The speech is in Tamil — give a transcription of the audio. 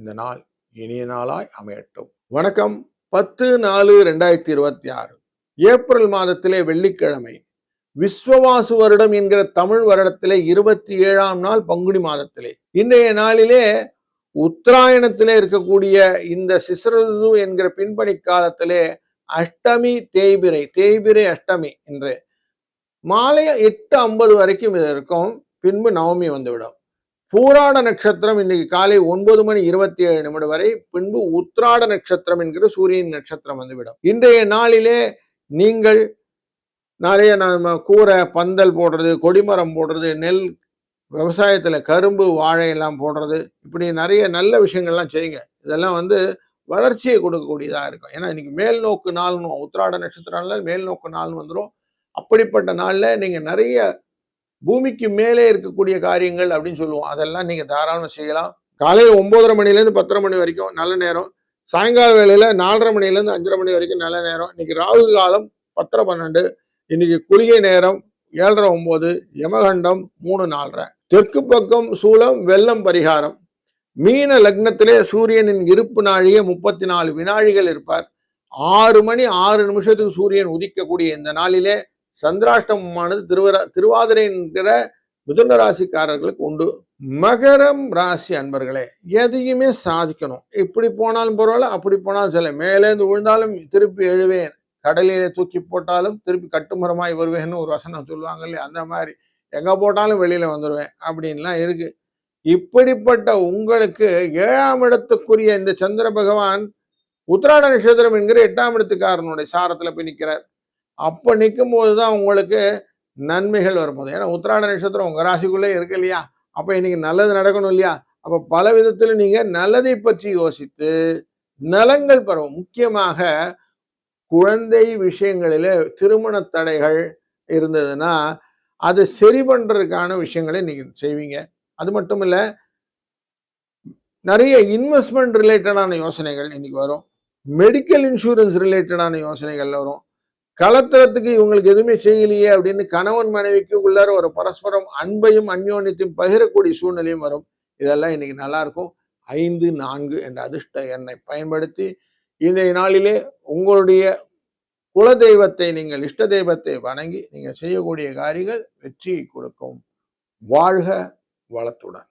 இந்த நாள் இனிய நாளாய் அமையட்டும். வணக்கம். 10/4/2026 ஏப்ரல் மாதத்திலே வெள்ளிக்கிழமை, விஸ்வவாசு வருடம் என்கிற தமிழ் வருடத்திலே 27ஆம் நாள் பங்குனி மாதத்திலே, இன்றைய நாளிலே உத்தராயணத்திலே இருக்கக்கூடிய இந்த சிசரது என்கிற பின்பணி காலத்திலே அஷ்டமி தேய்பிரை அஷ்டமி என்று மாலை 8:50 வரைக்கும் இது இருக்கும். பின்பு நவமி வந்துவிடும். பூராட நட்சத்திரம் இன்னைக்கு காலை 9:27 வரை, பின்பு உத்திராட நட்சத்திரம் என்கிற சூரியன் நட்சத்திரம் வந்துவிடும். இன்றைய நாளிலே நீங்கள் நிறைய கூரை பந்தல் போடுறது, கொடிமரம் போடுறது, நெல் விவசாயத்துல கரும்பு வாழை எல்லாம் போடுறது, இப்படி நிறைய நல்ல விஷயங்கள்லாம் செய்யுங்க. இதெல்லாம் வளர்ச்சியை கொடுக்கக்கூடியதா இருக்கும். ஏன்னா இன்னைக்கு மேல் நோக்கு நாள், உத்திராட நட்சத்திரம் மேல் நோக்கு நாள் வந்துடும். அப்படிப்பட்ட நாள்ல நீங்க நிறைய பூமிக்கு மேலே இருக்கக்கூடிய காரியங்கள் அப்படின்னு சொல்லுவோம், அதெல்லாம் நீங்க தாராளமாக செய்யலாம். காலையில் 9:30 மணிலேருந்து 10:30 மணி வரைக்கும் நல்ல நேரம். சாயங்கால வேளையில 4:30 மணிலேருந்து 5:30 மணி வரைக்கும் நல்ல நேரம். இன்னைக்கு ராகு காலம் 10:30-12. இன்னைக்கு குளிகை நேரம் 7:30-9. யமகண்டம் 3-4:30. தெற்கு பக்கம் சூலம், வெள்ளம் பரிகாரம். மீன லக்னத்திலே சூரியனின் இருப்பு நாழிகை 34 வினாழிகள் இருப்பார். 6:06 சூரியன் உதிக்கக்கூடிய இந்த நாளிலே சந்திராஷ்டமமானது திருவாதிரை என்கிற மிதுன ராசிக்காரர்களுக்கு உண்டு. மகரம் ராசி அன்பர்களே, எதையுமே சாதிக்கணும். இப்படி போனாலும் பரவாயில்ல, அப்படி போனாலும் சில மேலேந்து விழுந்தாலும் திருப்பி எழுவேன், கடலிலே தூக்கி போட்டாலும் திருப்பி கட்டுமரமாய் வருவேன்னு ஒரு வசனம் சொல்லுவாங்க இல்லையா, அந்த மாதிரி எங்க போட்டாலும் வெளியில வந்துடுவேன் அப்படின்லாம் இருக்கு. இப்படிப்பட்ட உங்களுக்கு 7ஆம் இடத்துக்குரிய இந்த சந்திர பகவான் உத்திராட நட்சத்திரம் என்கிற 8ஆம் இடத்துக்காரனுடைய சாரத்துல போய் நிற்கிறார். அப்ப நிற்கும் போதுதான் உங்களுக்கு நன்மைகள் வரும்போது, ஏன்னா உத்திராட நட்சத்திரம் உங்க ராசிக்குள்ளே இருக்கு இல்லையா, அப்ப இன்னைக்கு நல்லது நடக்கணும் இல்லையா. அப்ப பல விதத்துல நீங்க நல்லதை பற்றி யோசித்து நலங்கள் பெறும். முக்கியமாக குழந்தை விஷயங்களில திருமண தடைகள் இருந்ததுன்னா அது சரி பண்றதுக்கான விஷயங்களை நீங்க செய்வீங்க. அது மட்டும் இல்ல, நிறைய இன்வெஸ்ட்மெண்ட் ரிலேட்டடான யோசனைகள் இன்னைக்கு வரும். மெடிக்கல் இன்சூரன்ஸ் ரிலேட்டடான யோசனைகள் வரும். கலத்திரத்துக்கு இவங்களுக்கு எதுவுமே செய்யலையே அப்படின்னு கணவன் மனைவிக்கு உள்ளார ஒரு பரஸ்பரம் அன்பையும் அந்யோன்யத்தையும் பகிரக்கூடிய சூழ்நிலையும் வரும். இதெல்லாம் இன்னைக்கு நல்லா இருக்கும். 5-4 என்ற அதிர்ஷ்ட எண்ணை பயன்படுத்தி இன்றைய நாளிலே உங்களுடைய குல தெய்வத்தை, நீங்கள் இஷ்ட தெய்வத்தை வணங்கி நீங்க செய்யக்கூடிய காரியங்கள் வெற்றியை கொடுக்கும். வாழ்க வளத்துடன்.